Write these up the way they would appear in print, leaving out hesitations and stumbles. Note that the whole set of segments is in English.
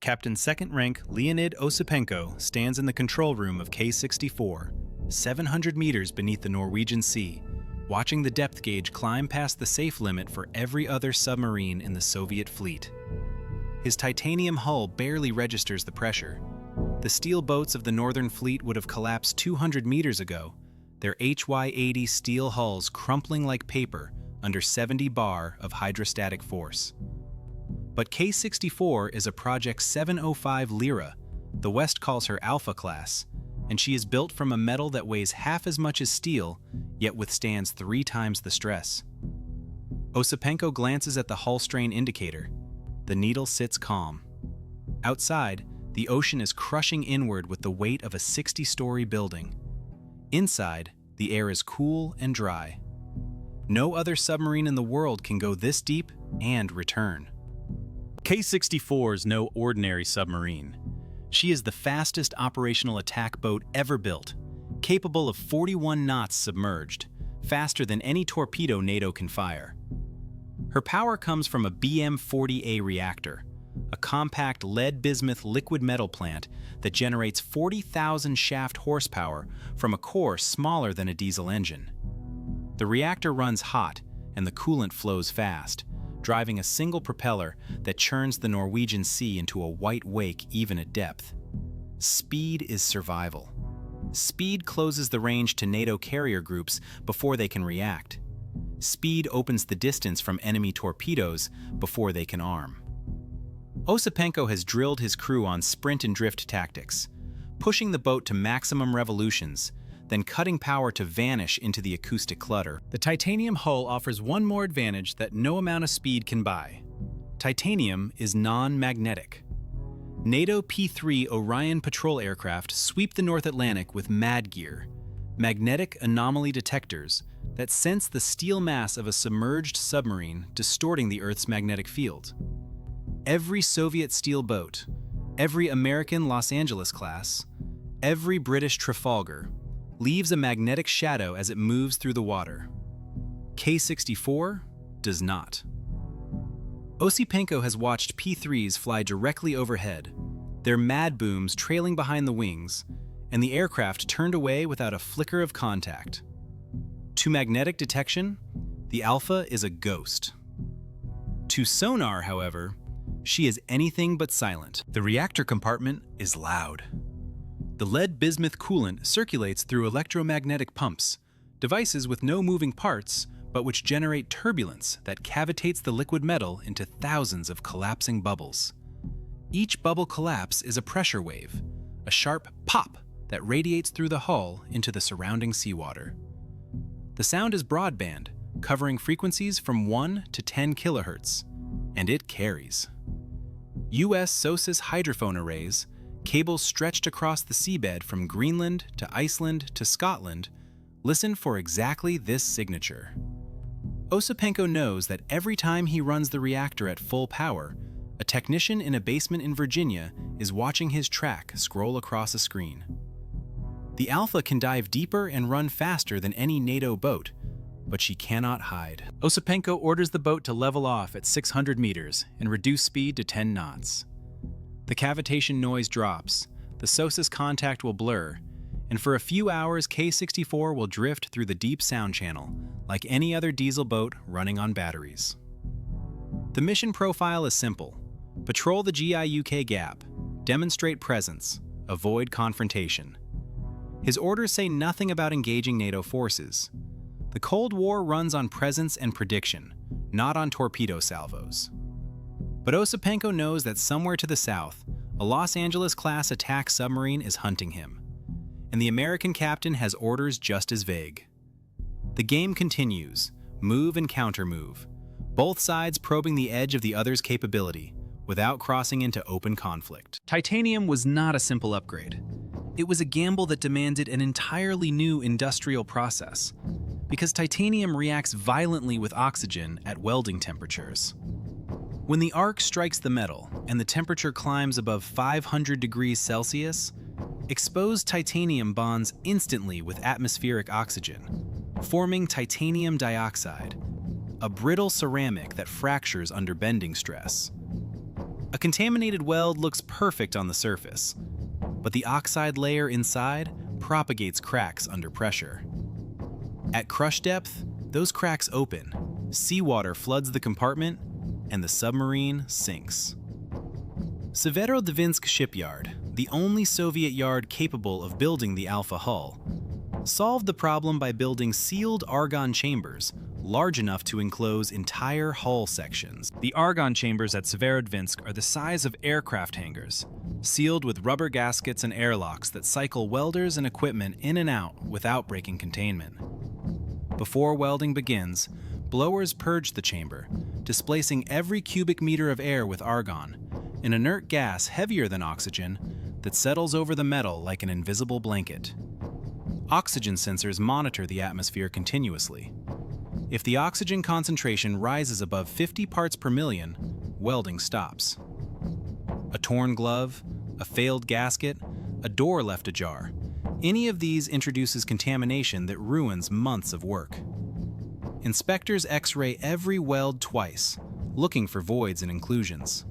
Captain Second Rank Leonid Osipenko stands in the control room of K-64, 700 meters beneath the Norwegian Sea, watching the depth gauge climb past the safe limit for every other submarine in the Soviet fleet. His titanium hull barely registers the pressure. The steel boats of the Northern Fleet would have collapsed 200 meters ago, their HY-80 steel hulls crumpling like paper under 70 bar of hydrostatic force. But K-64 is a Project 705 Lira, the West calls her Alpha class, and she is built from a metal that weighs half as much as steel, yet withstands 3 times the stress. Osipenko glances at the hull strain indicator. The needle sits calm. Outside, the ocean is crushing inward with the weight of a 60-story building. Inside, the air is cool and dry. No other submarine in the world can go this deep and return. K-64 is no ordinary submarine. She is the fastest operational attack boat ever built, capable of 41 knots submerged, faster than any torpedo NATO can fire. Her power comes from a BM-40A reactor, a compact lead-bismuth liquid metal plant that generates 40,000 shaft horsepower from a core smaller than a diesel engine. The reactor runs hot, and the coolant flows fast, driving a single propeller that churns the Norwegian Sea into a white wake even at depth. Speed is survival. Speed closes the range to NATO carrier groups before they can react. Speed opens the distance from enemy torpedoes before they can arm. Osipenko has drilled his crew on sprint and drift tactics, pushing the boat to maximum revolutions, then cutting power to vanish into the acoustic clutter. The titanium hull offers one more advantage that no amount of speed can buy. Titanium is non-magnetic. NATO P-3 Orion patrol aircraft sweep the North Atlantic with MAD gear, magnetic anomaly detectors that sense the steel mass of a submerged submarine distorting the Earth's magnetic field. Every Soviet steel boat, every American Los Angeles class, every British Trafalgar leaves a magnetic shadow as it moves through the water. K-64 does not. Osipenko has watched P-3s fly directly overhead, their MAD booms trailing behind the wings, and the aircraft turned away without a flicker of contact. To magnetic detection, the Alpha is a ghost. To sonar, however, she is anything but silent. The reactor compartment is loud. The lead-bismuth coolant circulates through electromagnetic pumps, devices with no moving parts, but which generate turbulence that cavitates the liquid metal into thousands of collapsing bubbles. Each bubble collapse is a pressure wave, a sharp pop that radiates through the hull into the surrounding seawater. The sound is broadband, covering frequencies from 1 to 10 kilohertz, and it carries. U.S. SOSUS hydrophone arrays, cables stretched across the seabed from Greenland to Iceland to Scotland, listen for exactly this signature. Osipenko knows that every time he runs the reactor at full power, a technician in a basement in Virginia is watching his track scroll across a screen. The Alpha can dive deeper and run faster than any NATO boat, but she cannot hide. Osipenko orders the boat to level off at 600 meters and reduce speed to 10 knots. The cavitation noise drops, the SOSUS contact will blur, and for a few hours K-64 will drift through the deep sound channel, like any other diesel boat running on batteries. The mission profile is simple. Patrol the GIUK gap, demonstrate presence, avoid confrontation. His orders say nothing about engaging NATO forces. The Cold War runs on presence and prediction, not on torpedo salvos. But Osipenko knows that somewhere to the south, a Los Angeles-class attack submarine is hunting him, and the American captain has orders just as vague. The game continues, move and counter-move, both sides probing the edge of the other's capability, without crossing into open conflict. Titanium was not a simple upgrade. It was a gamble that demanded an entirely new industrial process, because titanium reacts violently with oxygen at welding temperatures. When the arc strikes the metal and the temperature climbs above 500 degrees Celsius, exposed titanium bonds instantly with atmospheric oxygen, forming titanium dioxide, a brittle ceramic that fractures under bending stress. A contaminated weld looks perfect on the surface, but the oxide layer inside propagates cracks under pressure. At crush depth, those cracks open, seawater floods the compartment, and the submarine sinks. Severodvinsk shipyard, the only Soviet yard capable of building the Alpha hull, solved the problem by building sealed argon chambers large enough to enclose entire hull sections. The argon chambers at Severodvinsk are the size of aircraft hangars, sealed with rubber gaskets and airlocks that cycle welders and equipment in and out without breaking containment. Before welding begins, blowers purge the chamber, displacing every cubic meter of air with argon, an inert gas heavier than oxygen that settles over the metal like an invisible blanket. Oxygen sensors monitor the atmosphere continuously. If the oxygen concentration rises above 50 parts per million, welding stops. A torn glove, a failed gasket, a door left ajar, any of these introduces contamination that ruins months of work. Inspectors X-ray every weld twice, looking for voids and inclusions.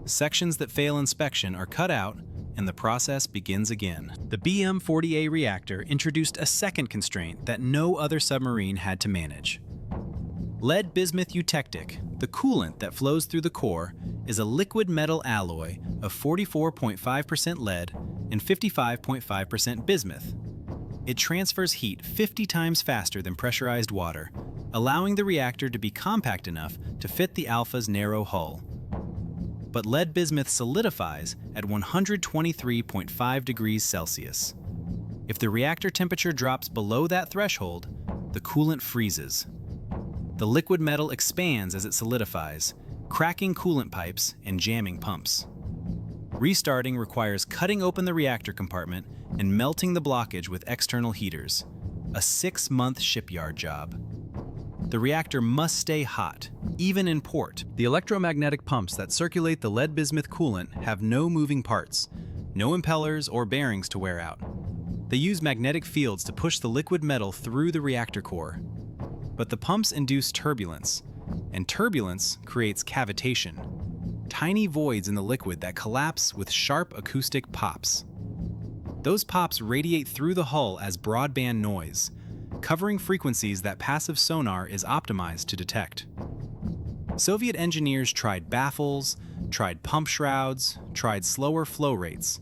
Sections that fail inspection are cut out, and the process begins again. The BM-40A reactor introduced a second constraint that no other submarine had to manage. Lead bismuth eutectic, the coolant that flows through the core, is a liquid metal alloy of 44.5% lead and 55.5% bismuth. It transfers heat 50 times faster than pressurized water, allowing the reactor to be compact enough to fit the Alpha's narrow hull. But lead bismuth solidifies at 123.5 degrees Celsius. If the reactor temperature drops below that threshold, the coolant freezes. The liquid metal expands as it solidifies, cracking coolant pipes and jamming pumps. Restarting requires cutting open the reactor compartment and melting the blockage with external heaters, a 6-month shipyard job. The reactor must stay hot, even in port. The electromagnetic pumps that circulate the lead bismuth coolant have no moving parts, no impellers or bearings to wear out. They use magnetic fields to push the liquid metal through the reactor core. But the pumps induce turbulence, and turbulence creates cavitation, tiny voids in the liquid that collapse with sharp acoustic pops. Those pops radiate through the hull as broadband noise, covering frequencies that passive sonar is optimized to detect. Soviet engineers tried baffles, tried pump shrouds, tried slower flow rates.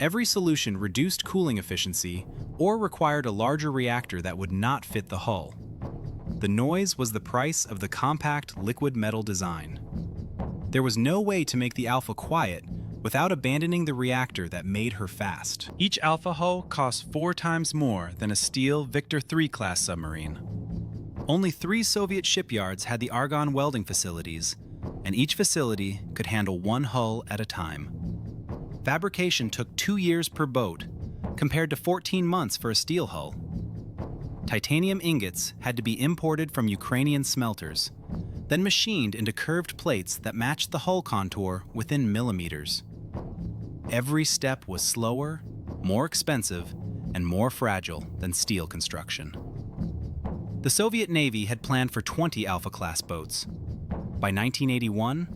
Every solution reduced cooling efficiency or required a larger reactor that would not fit the hull. The noise was the price of the compact liquid metal design. There was no way to make the Alpha quiet without abandoning the reactor that made her fast. Each Alpha hull costs 4 times more than a steel Victor III class submarine. Only 3 Soviet shipyards had the argon welding facilities, and each facility could handle 1 hull at a time. Fabrication took 2 years per boat, compared to 14 months for a steel hull. Titanium ingots had to be imported from Ukrainian smelters, then machined into curved plates that matched the hull contour within millimeters. Every step was slower, more expensive, and more fragile than steel construction. The Soviet Navy had planned for 20 Alpha-class boats. By 1981,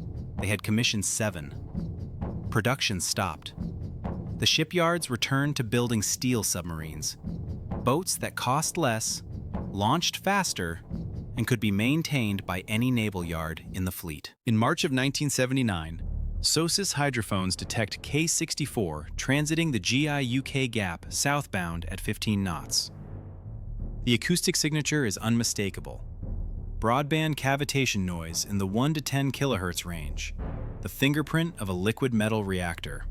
they had commissioned 7. Production stopped. The shipyards returned to building steel submarines, boats that cost less, launched faster, and could be maintained by any naval yard in the fleet. In March of 1979, SOSUS hydrophones detect K-64 transiting the GI-UK gap southbound at 15 knots. The acoustic signature is unmistakable. Broadband cavitation noise in the 1 to 10 kHz range, the fingerprint of a liquid metal reactor.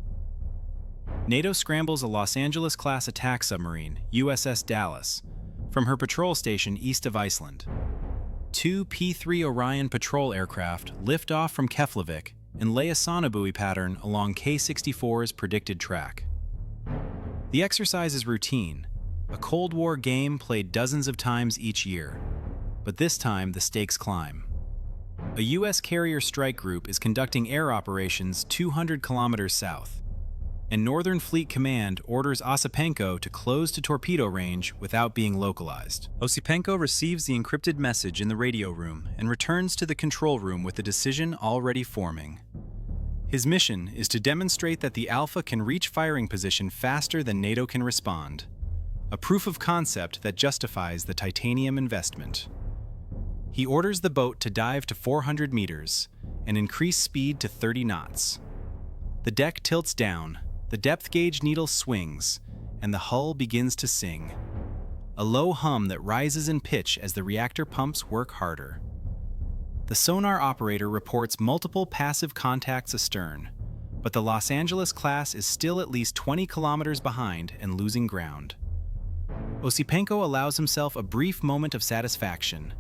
NATO scrambles a Los Angeles-class attack submarine, USS Dallas, from her patrol station east of Iceland. 2 P-3 Orion patrol aircraft lift off from Keflavik and lay a sonobuoy pattern along K-64's predicted track. The exercise is routine, a Cold War game played dozens of times each year, but this time the stakes climb. A U.S. carrier strike group is conducting air operations 200 kilometers south, and Northern Fleet Command orders Osipenko to close to torpedo range without being localized. Osipenko receives the encrypted message in the radio room and returns to the control room with the decision already forming. His mission is to demonstrate that the Alpha can reach firing position faster than NATO can respond, a proof of concept that justifies the titanium investment. He orders the boat to dive to 400 meters and increase speed to 30 knots. The deck tilts down, the depth gauge needle swings, and the hull begins to sing, a low hum that rises in pitch as the reactor pumps work harder. The sonar operator reports multiple passive contacts astern, but the Los Angeles class is still at least 20 kilometers behind and losing ground. Osipenko allows himself a brief moment of satisfaction.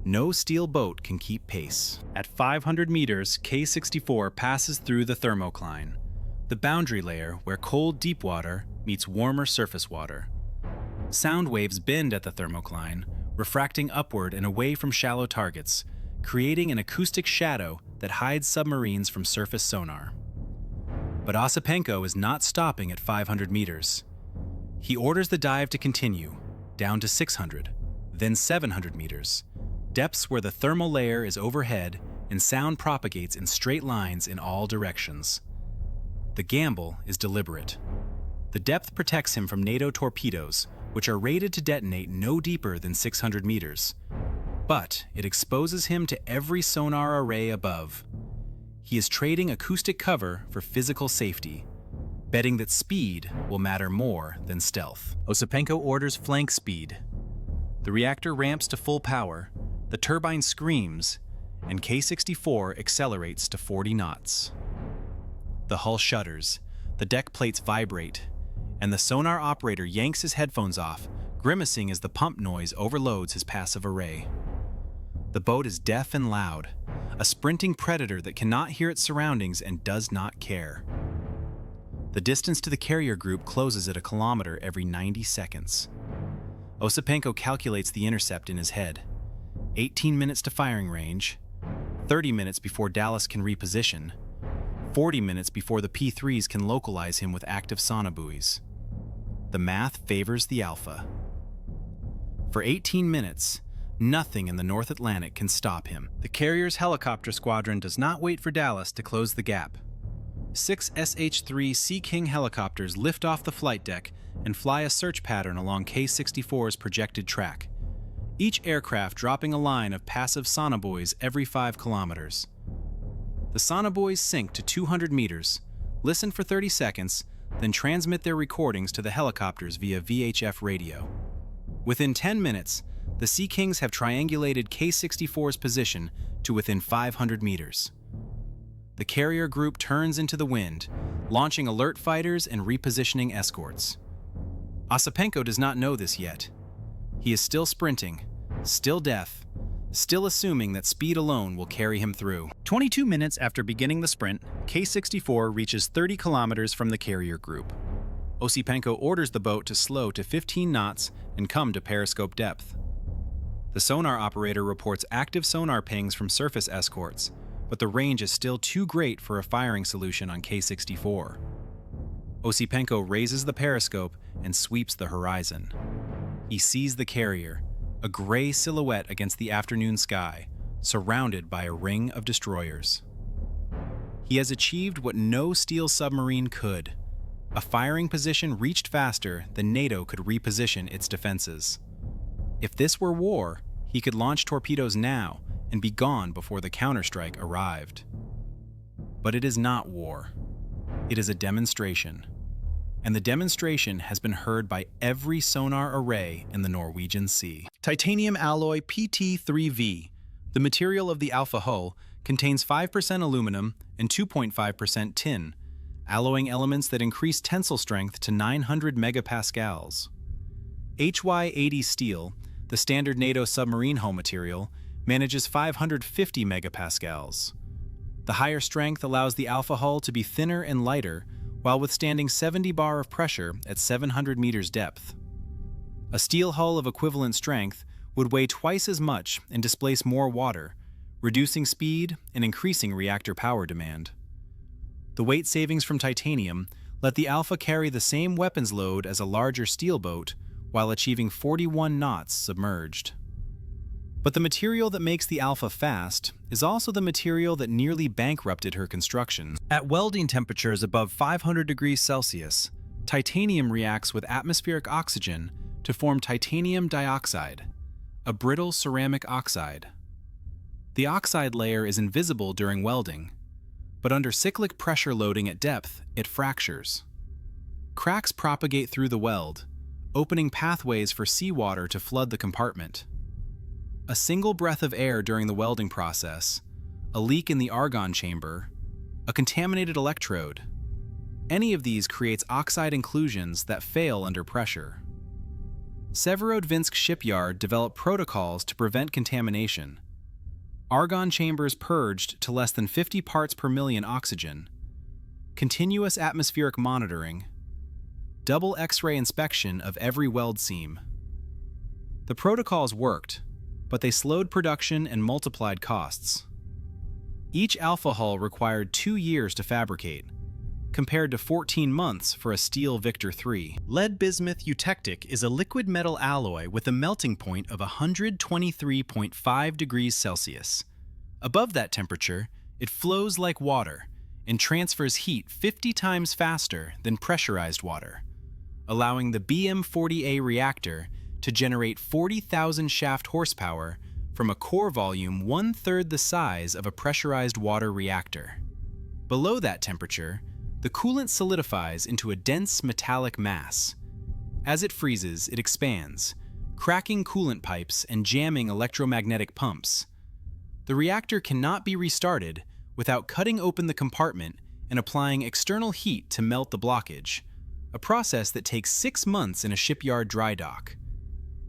No steel boat can keep pace. At 500 meters, K-64 passes through the thermocline, the boundary layer where cold deep water meets warmer surface water. Sound waves bend at the thermocline, refracting upward and away from shallow targets, creating an acoustic shadow that hides submarines from surface sonar. But Osipenko is not stopping at 500 meters. He orders the dive to continue, down to 600, then 700 meters, depths where the thermal layer is overhead and sound propagates in straight lines in all directions. The gamble is deliberate. The depth protects him from NATO torpedoes, which are rated to detonate no deeper than 600 meters. But it exposes him to every sonar array above. He is trading acoustic cover for physical safety, betting that speed will matter more than stealth. Osipenko orders flank speed. The reactor ramps to full power, the turbine screams, and K-64 accelerates to 40 knots. The hull shudders, the deck plates vibrate, and the sonar operator yanks his headphones off, grimacing as the pump noise overloads his passive array. The boat is deaf and loud, a sprinting predator that cannot hear its surroundings and does not care. The distance to the carrier group closes at a kilometer every 90 seconds. Osipenko calculates the intercept in his head. 18 minutes to firing range, 30 minutes before Dallas can reposition, 40 minutes before the P-3s can localize him with active sonobuoys. The math favors the Alpha. For 18 minutes, nothing in the North Atlantic can stop him. The carrier's helicopter squadron does not wait for Dallas to close the gap. 6 SH-3 Sea King helicopters lift off the flight deck and fly a search pattern along K-64's projected track, each aircraft dropping a line of passive sonobuoys every 5 kilometers. The sonobuoys sink to 200 meters, listen for 30 seconds, then transmit their recordings to the helicopters via VHF radio. Within 10 minutes, the Sea Kings have triangulated K-64's position to within 500 meters. The carrier group turns into the wind, launching alert fighters and repositioning escorts. Osipenko does not know this yet. He is still sprinting, still deaf, still assuming that speed alone will carry him through. 22 minutes after beginning the sprint, K-64 reaches 30 kilometers from the carrier group. Osipenko orders the boat to slow to 15 knots and come to periscope depth. The sonar operator reports active sonar pings from surface escorts, but the range is still too great for a firing solution on K-64. Osipenko raises the periscope and sweeps the horizon. He sees the carrier, a gray silhouette against the afternoon sky, surrounded by a ring of destroyers. He has achieved what no steel submarine could, a firing position reached faster than NATO could reposition its defenses. If this were war, he could launch torpedoes now and be gone before the counterstrike arrived. But it is not war. It is a demonstration. And the demonstration has been heard by every sonar array in the Norwegian Sea. Titanium alloy PT3V, the material of the Alpha hull, contains 5% aluminum and 2.5% tin, alloying elements that increase tensile strength to 900 megapascals. HY80 steel, the standard NATO submarine hull material, manages 550 megapascals. The higher strength allows the Alpha hull to be thinner and lighter while withstanding 70 bar of pressure at 700 meters depth. A steel hull of equivalent strength would weigh twice as much and displace more water, reducing speed and increasing reactor power demand. The weight savings from titanium let the Alpha carry the same weapons load as a larger steel boat while achieving 41 knots submerged. But the material that makes the Alpha fast is also the material that nearly bankrupted her construction. At welding temperatures above 500 degrees Celsius, titanium reacts with atmospheric oxygen to form titanium dioxide, a brittle ceramic oxide. The oxide layer is invisible during welding, but under cyclic pressure loading at depth, it fractures. Cracks propagate through the weld, opening pathways for seawater to flood the compartment. A single breath of air during the welding process, a leak in the argon chamber, a contaminated electrode. Any of these creates oxide inclusions that fail under pressure. Severodvinsk shipyard developed protocols to prevent contamination. Argon chambers purged to less than 50 parts per million oxygen. Continuous atmospheric monitoring. Double X-ray inspection of every weld seam. The protocols worked, but they slowed production and multiplied costs. Each Alpha hull required 2 years to fabricate, compared to 14 months for a steel Victor III. Lead bismuth eutectic is a liquid metal alloy with a melting point of 123.5 degrees Celsius. Above that temperature, it flows like water and transfers heat 50 times faster than pressurized water, allowing the BM-40A reactor to generate 40,000 shaft horsepower from a core volume 1/3 the size of a pressurized water reactor. Below that temperature, the coolant solidifies into a dense metallic mass. As it freezes, it expands, cracking coolant pipes and jamming electromagnetic pumps. The reactor cannot be restarted without cutting open the compartment and applying external heat to melt the blockage, a process that takes 6 months in a shipyard dry dock.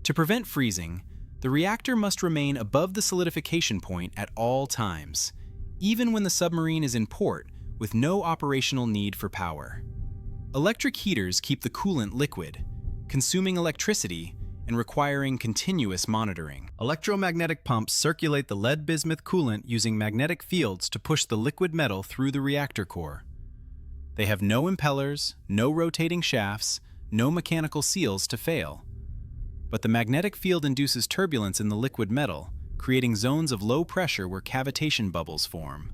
To prevent freezing, the reactor must remain above the solidification point at all times, even when the submarine is in port with no operational need for power. Electric heaters keep the coolant liquid, consuming electricity and requiring continuous monitoring. Electromagnetic pumps circulate the lead bismuth coolant using magnetic fields to push the liquid metal through the reactor core. They have no impellers, no rotating shafts, no mechanical seals to fail. But the magnetic field induces turbulence in the liquid metal, creating zones of low pressure where cavitation bubbles form.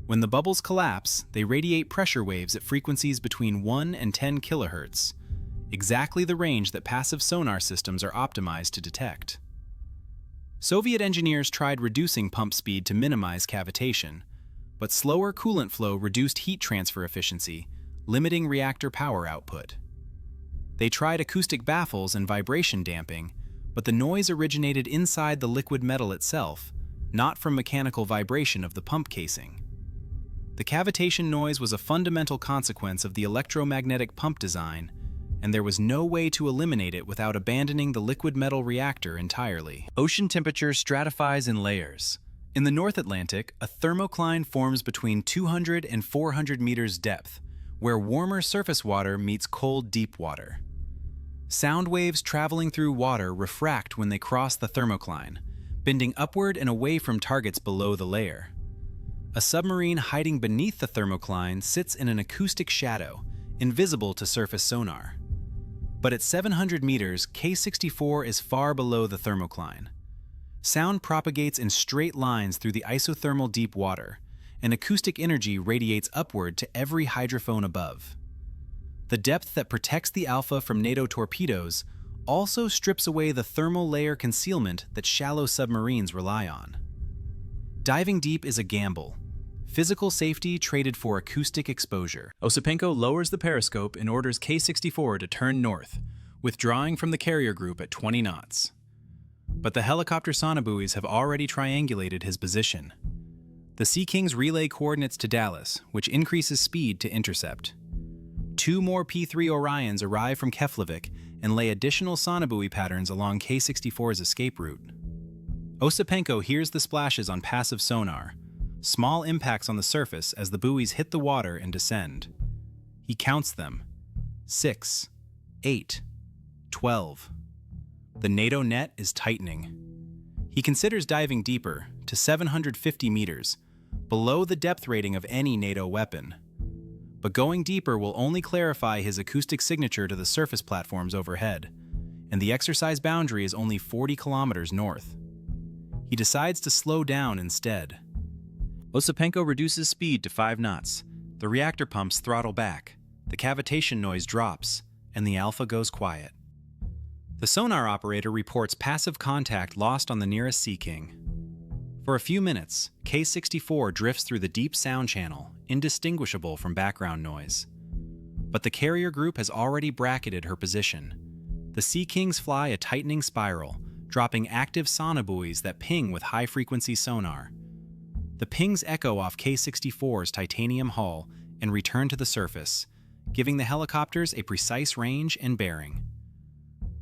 When the bubbles collapse, they radiate pressure waves at frequencies between 1 and 10 kHz, exactly the range that passive sonar systems are optimized to detect. Soviet engineers tried reducing pump speed to minimize cavitation, but slower coolant flow reduced heat transfer efficiency, limiting reactor power output. They tried acoustic baffles and vibration damping, but the noise originated inside the liquid metal itself, not from mechanical vibration of the pump casing. The cavitation noise was a fundamental consequence of the electromagnetic pump design, and there was no way to eliminate it without abandoning the liquid metal reactor entirely. Ocean temperature stratifies in layers. In the North Atlantic, a thermocline forms between 200 and 400 meters depth, where warmer surface water meets cold deep water. Sound waves traveling through water refract when they cross the thermocline, bending upward and away from targets below the layer. A submarine hiding beneath the thermocline sits in an acoustic shadow, invisible to surface sonar. But at 700 meters, K-64 is far below the thermocline. Sound propagates in straight lines through the isothermal deep water, and acoustic energy radiates upward to every hydrophone above. The depth that protects the Alpha from NATO torpedoes also strips away the thermal layer concealment that shallow submarines rely on. Diving deep is a gamble. Physical safety traded for acoustic exposure. Osipenko lowers the periscope and orders K-64 to turn north, withdrawing from the carrier group at 20 knots. But the helicopter sonobuoys have already triangulated his position. The Sea Kings relay coordinates to Dallas, which increases speed to intercept. 2 more P-3 Orions arrive from Keflavik and lay additional sonobuoy patterns along K-64's escape route. Osipenko hears the splashes on passive sonar, small impacts on the surface as the buoys hit the water and descend. He counts them. 6, 8, 12. The NATO net is tightening. He considers diving deeper, to 750 meters, below the depth rating of any NATO weapon. But going deeper will only clarify his acoustic signature to the surface platforms overhead, and the exercise boundary is only 40 kilometers north. He decides to slow down instead. Osipenko reduces speed to 5 knots. The reactor pumps throttle back. The cavitation noise drops, and the Alpha goes quiet. The sonar operator reports passive contact lost on the nearest Sea King. For a few minutes, K-64 drifts through the deep sound channel, indistinguishable from background noise. But the carrier group has already bracketed her position. The Sea Kings fly a tightening spiral, dropping active sonobuoys that ping with high-frequency sonar. The pings echo off K-64's titanium hull and return to the surface, giving the helicopters a precise range and bearing.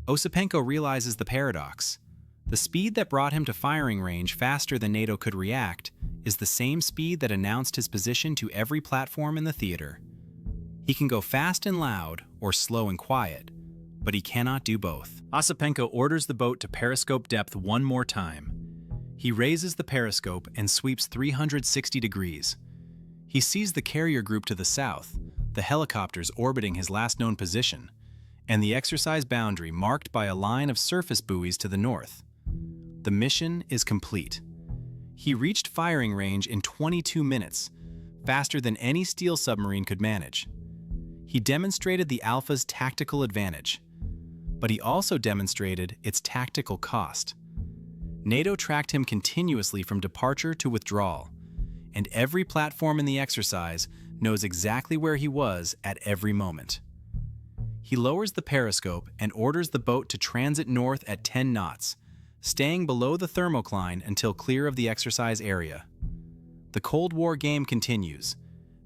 Osipenko realizes the paradox. The speed that brought him to firing range faster than NATO could react is the same speed that announced his position to every platform in the theater. He can go fast and loud or slow and quiet, but he cannot do both. Osipenko orders the boat to periscope depth one more time. He raises the periscope and sweeps 360 degrees. He sees the carrier group to the south, the helicopters orbiting his last known position, and the exercise boundary marked by a line of surface buoys to the north. The mission is complete. He reached firing range in 22 minutes, faster than any steel submarine could manage. He demonstrated the Alpha's tactical advantage, but he also demonstrated its tactical cost. NATO tracked him continuously from departure to withdrawal, and every platform in the exercise knows exactly where he was at every moment. He lowers the periscope and orders the boat to transit north at 10 knots, staying below the thermocline until clear of the exercise area. The Cold War game continues,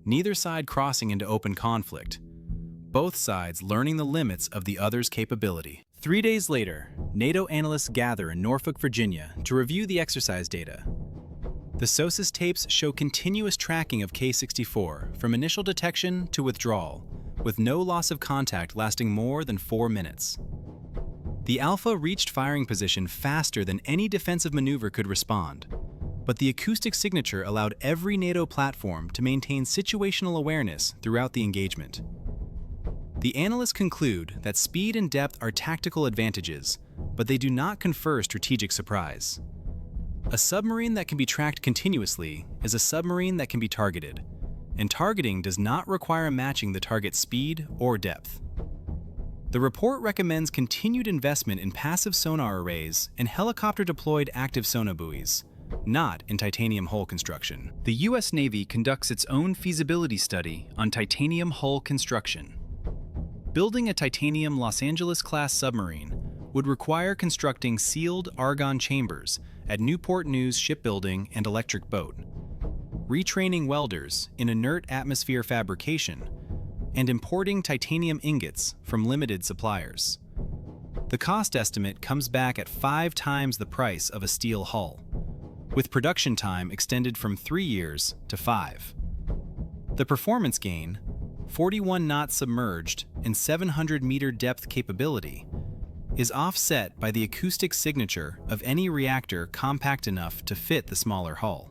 neither side crossing into open conflict, both sides learning the limits of the other's capability. 3 days later, NATO analysts gather in Norfolk, Virginia to review the exercise data. The SOSUS tapes show continuous tracking of K-64 from initial detection to withdrawal, with no loss of contact lasting more than 4 minutes. The Alpha reached firing position faster than any defensive maneuver could respond, but the acoustic signature allowed every NATO platform to maintain situational awareness throughout the engagement. The analysts conclude that speed and depth are tactical advantages, but they do not confer strategic surprise. A submarine that can be tracked continuously is a submarine that can be targeted, and targeting does not require matching the target's speed or depth. The report recommends continued investment in passive sonar arrays and helicopter-deployed active sonobuoys, not in titanium hull construction. The U.S. Navy conducts its own feasibility study on titanium hull construction. Building a titanium Los Angeles-class submarine would require constructing sealed argon chambers at Newport News Shipbuilding and Electric Boat, retraining welders in inert atmosphere fabrication, and importing titanium ingots from limited suppliers. The cost estimate comes back at 5 times the price of a steel hull, with production time extended from 3 years to 5. The performance gain, 41 knots submerged and 700-meter depth capability, is offset by the acoustic signature of any reactor compact enough to fit the smaller hull.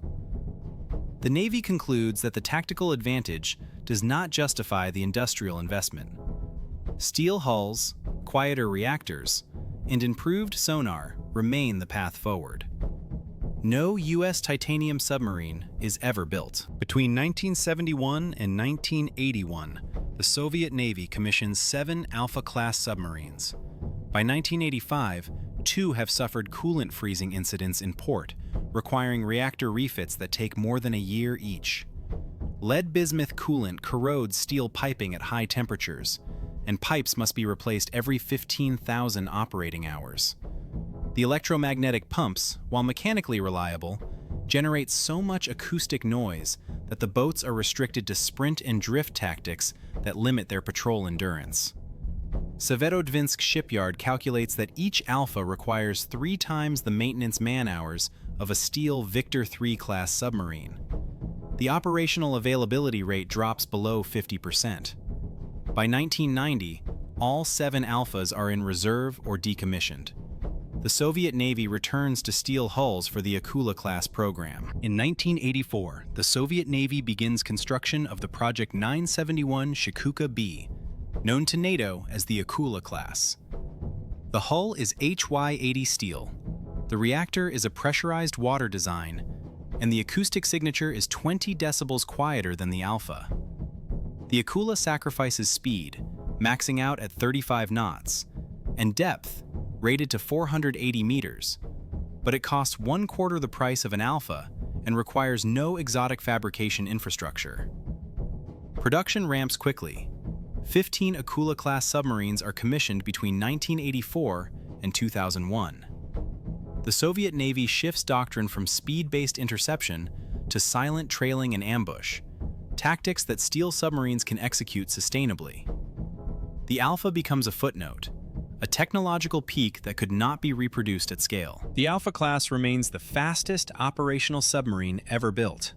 The Navy concludes that the tactical advantage does not justify the industrial investment. Steel hulls, quieter reactors, and improved sonar remain the path forward. No U.S. titanium submarine is ever built. Between 1971 and 1981, the Soviet Navy commissioned 7 Alpha-class submarines. By 1985, 2 have suffered coolant freezing incidents in port, requiring reactor refits that take more than a year each. Lead bismuth coolant corrodes steel piping at high temperatures, and pipes must be replaced every 15,000 operating hours. The electromagnetic pumps, while mechanically reliable, generate so much acoustic noise that the boats are restricted to sprint and drift tactics that limit their patrol endurance. Severodvinsk shipyard calculates that each Alpha requires 3 times the maintenance man-hours of a steel Victor III class submarine. The operational availability rate drops below 50%. By 1990, all 7 Alphas are in reserve or decommissioned. The Soviet Navy returns to steel hulls for the Akula-class program. In 1984, the Soviet Navy begins construction of the Project 971 Shikuka B, known to NATO as the Akula class. The hull is HY-80 steel, The Reactor is a pressurized water design, and the acoustic signature is 20 decibels quieter than the Alfa. The Akula sacrifices speed, maxing out at 35 knots, and depth, rated to 480 meters, but it costs 1/4 the price of an Alfa and requires no exotic fabrication infrastructure. Production ramps quickly. 15 Akula-class submarines are commissioned between 1984 and 2001. The Soviet Navy shifts doctrine from speed-based interception to silent trailing and ambush, tactics that steel submarines can execute sustainably. The Alfa becomes a footnote, a technological peak that could not be reproduced at scale. The Alfa class remains the fastest operational submarine ever built.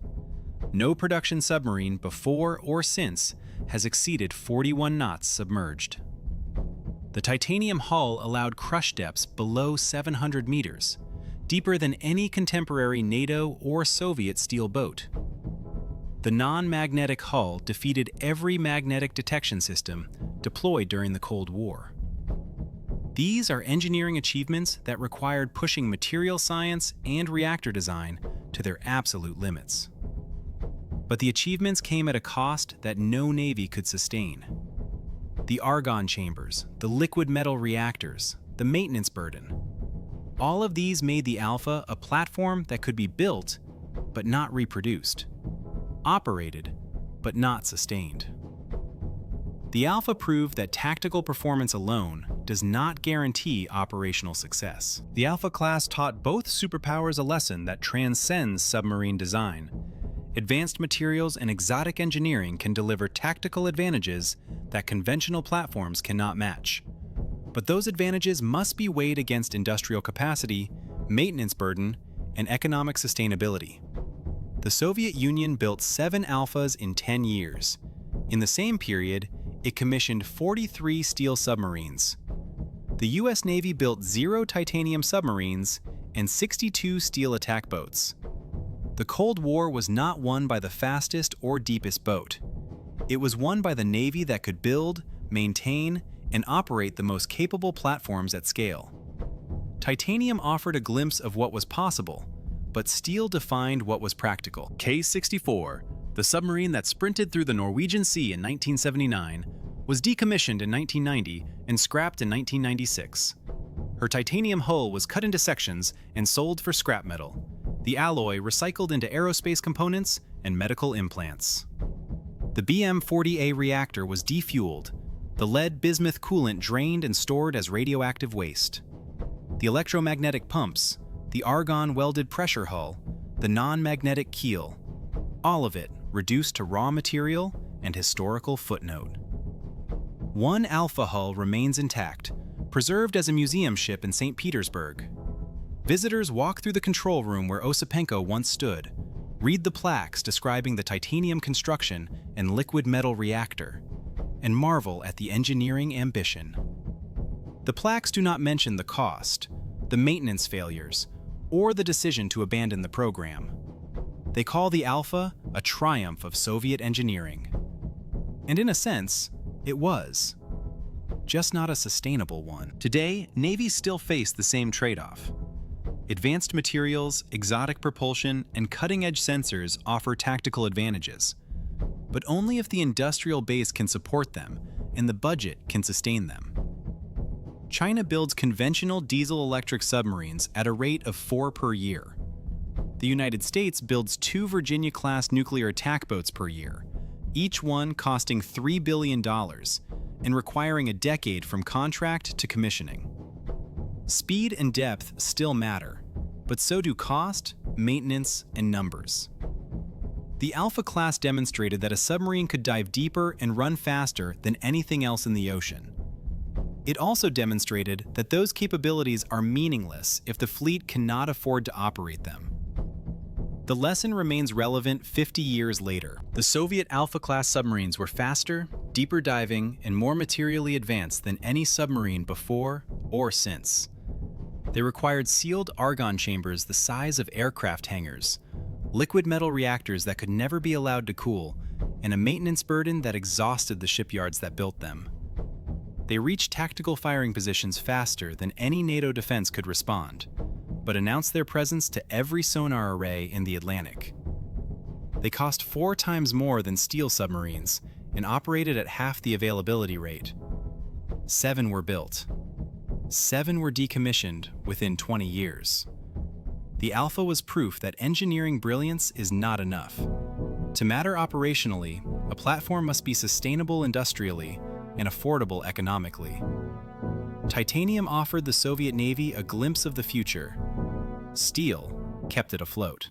No production submarine before or since has exceeded 41 knots submerged. The titanium hull allowed crush depths below 700 meters, deeper than any contemporary NATO or Soviet steel boat. The non-magnetic hull defeated every magnetic detection system deployed during the Cold War. These are engineering achievements that required pushing material science and reactor design to their absolute limits. But the achievements came at a cost that no Navy could sustain. The argon chambers, the liquid metal reactors, the maintenance burden. All of these made the Alfa a platform that could be built, but not reproduced. Operated, but not sustained. The Alfa proved that tactical performance alone does not guarantee operational success. The Alfa class taught both superpowers a lesson that transcends submarine design. Advanced materials and exotic engineering can deliver tactical advantages that conventional platforms cannot match. But those advantages must be weighed against industrial capacity, maintenance burden, and economic sustainability. The Soviet Union built 7 Alfas in 10 years. In the same period, it commissioned 43 steel submarines. The US Navy built 0 titanium submarines and 62 steel attack boats. The Cold War was not won by the fastest or deepest boat. It was won by the Navy that could build, maintain, and operate the most capable platforms at scale. Titanium offered a glimpse of what was possible, but steel defined what was practical. K-64, the submarine that sprinted through the Norwegian Sea in 1979, was decommissioned in 1990 and scrapped in 1996. Her titanium hull was cut into sections and sold for scrap metal, the alloy recycled into aerospace components and medical implants. The BM-40A reactor was defueled, the lead bismuth coolant drained and stored as radioactive waste. The electromagnetic pumps, the argon-welded pressure hull, the non-magnetic keel, all of it reduced to raw material and historical footnote. One Alfa hull remains intact, preserved as a museum ship in St. Petersburg. Visitors walk through the control room where Osipenko once stood, read the plaques describing the titanium construction and liquid metal reactor, and marvel at the engineering ambition. The plaques do not mention the cost, the maintenance failures, or the decision to abandon the program. They call the Alfa a triumph of Soviet engineering. And in a sense, it was. Just not a sustainable one. Today, navies still face the same trade-off. Advanced materials, exotic propulsion, and cutting-edge sensors offer tactical advantages, but only if the industrial base can support them and the budget can sustain them. China builds conventional diesel-electric submarines at a rate of 4 per year. The United States builds 2 Virginia-class nuclear attack boats per year, each one costing $3 billion and requiring a decade from contract to commissioning. Speed and depth still matter, but so do cost, maintenance, and numbers. The Alfa class demonstrated that a submarine could dive deeper and run faster than anything else in the ocean. It also demonstrated that those capabilities are meaningless if the fleet cannot afford to operate them. The lesson remains relevant 50 years later. The Soviet Alfa-class submarines were faster, deeper diving, and more materially advanced than any submarine before or since. They required sealed argon chambers the size of aircraft hangars, liquid metal reactors that could never be allowed to cool, and a maintenance burden that exhausted the shipyards that built them. They reached tactical firing positions faster than any NATO defense could respond, but announced their presence to every sonar array in the Atlantic. They cost 4 times more than steel submarines and operated at half the availability rate. 7 were built. 7 were decommissioned within 20 years. The Alpha was proof that engineering brilliance is not enough. To matter operationally, a platform must be sustainable industrially and affordable economically. Titanium offered the Soviet Navy a glimpse of the future. Steel kept it afloat.